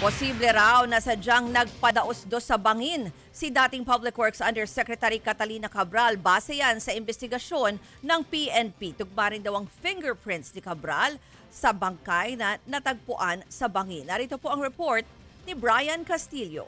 Posible raw na sadyang nagpadaos-dos sa bangin si dating Public Works Undersecretary Catalina Cabral base yan sa investigasyon ng PNP. Tugma rin daw ang fingerprints ni Cabral sa bangkay na natagpuan sa bangin. Narito po ang report ni Brian Castillo.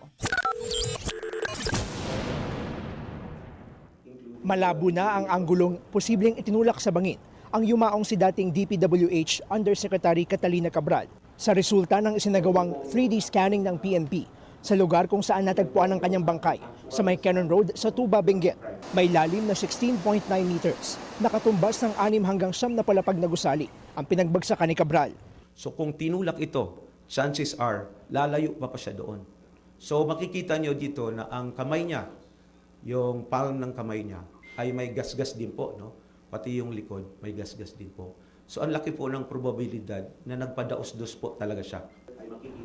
Malabo na ang anggulong posibleng itinulak sa bangin ang yumaong si dating DPWH Undersecretary Catalina Cabral sa resulta ng isinagawang 3D scanning ng PNP sa lugar kung saan natagpuan ang kanyang bangkay sa may Cannon Road sa Tuba, Benguet. May lalim na 16.9 meters, nakatumbas ng 6 hanggang 9 na palapag na gusali ang pinagbagsakan ni Cabral. So kung tinulak ito, chances are lalayo pa siya doon. So makikita nyo dito na ang kamay niya, yung palm ng kamay niya, ay may gasgas din po, no? Pati yung likod, may gasgas din po. So ang laki po ng probabilidad na nagpadaos-dos po talaga siya.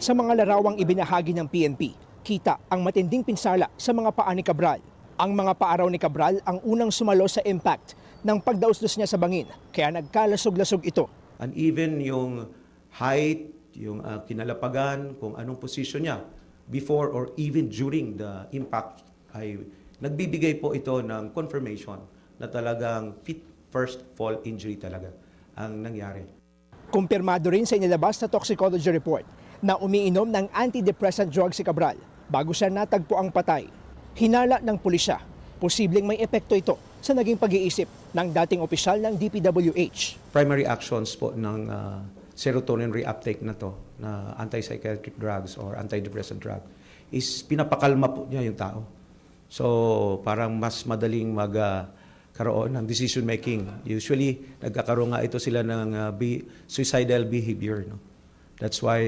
Sa mga larawang ibinahagi ng PNP, kita ang matinding pinsala sa mga paa ni Cabral. Ang mga paa raw ni Cabral ang unang sumalo sa impact ng pagdaos-dos niya sa bangin, kaya nagkalasog-lasog ito. And even yung height, yung kinalapagan, kung anong position niya before or even during the impact, ay nagbibigay po ito ng confirmation na talagang first fall injury talaga ang nangyari. Kumpirmado rin sa inilabas na toxicology report na umiinom ng antidepressant drug si Cabral bago siya natagpo ang patay. Hinala ng pulisya, posibleng may epekto ito sa naging pag-iisip ng dating opisyal ng DPWH. Primary actions po ng serotonin reuptake na to, na antipsychotic drugs or antidepressant drug, is pinapakalma po niya yung tao. So parang mas madaling magkaroon ng decision making. Usually nagkakaroon nga ito sila ng suicidal behavior. No? That's why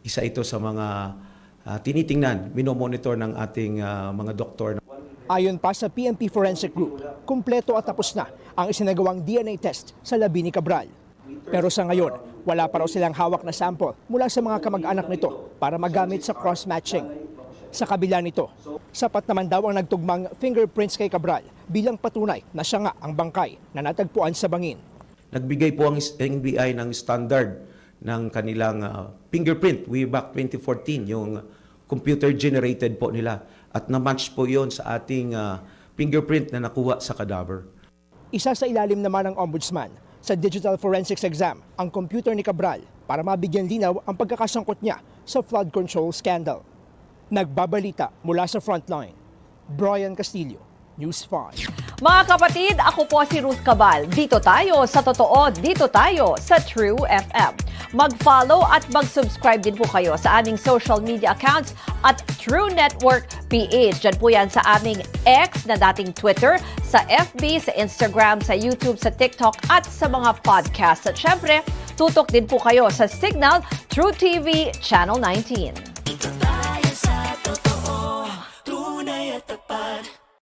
isa ito sa mga tinitingnan, minomonitor ng ating mga doktor. Ayon pa sa PNP Forensic Group, kumpleto at tapos na ang isinagawang DNA test sa labi ni Cabral. Pero sa ngayon, wala pa raw silang hawak na sample mula sa mga kamag-anak nito para magamit sa cross-matching. Sa kabila nito, sapat naman daw ang nagtugmang fingerprints kay Cabral bilang patunay na siya nga ang bangkay na natagpuan sa bangin. Nagbigay po ang NBI ng standard ng kanilang fingerprint way back 2014, yung computer-generated po nila. At na-match po yon sa ating fingerprint na nakuha sa cadaver. Isa sa ilalim naman ng Ombudsman sa digital forensics exam ang computer ni Cabral para mabigyan linaw ang pagkakasangkot niya sa flood control scandal. Nagbabalita mula sa frontline, Brian Castillo, News 5. Mga kapatid, ako po si Ruth Cabal. Dito tayo sa totoo, dito tayo sa True FM. Mag-follow at mag-subscribe din po kayo sa aming social media accounts at True Network PH. Diyan po yan sa aming X na dating Twitter, sa FB, sa Instagram, sa YouTube, sa TikTok at sa mga podcast. At syempre, tutok din po kayo sa Signal True TV Channel 19.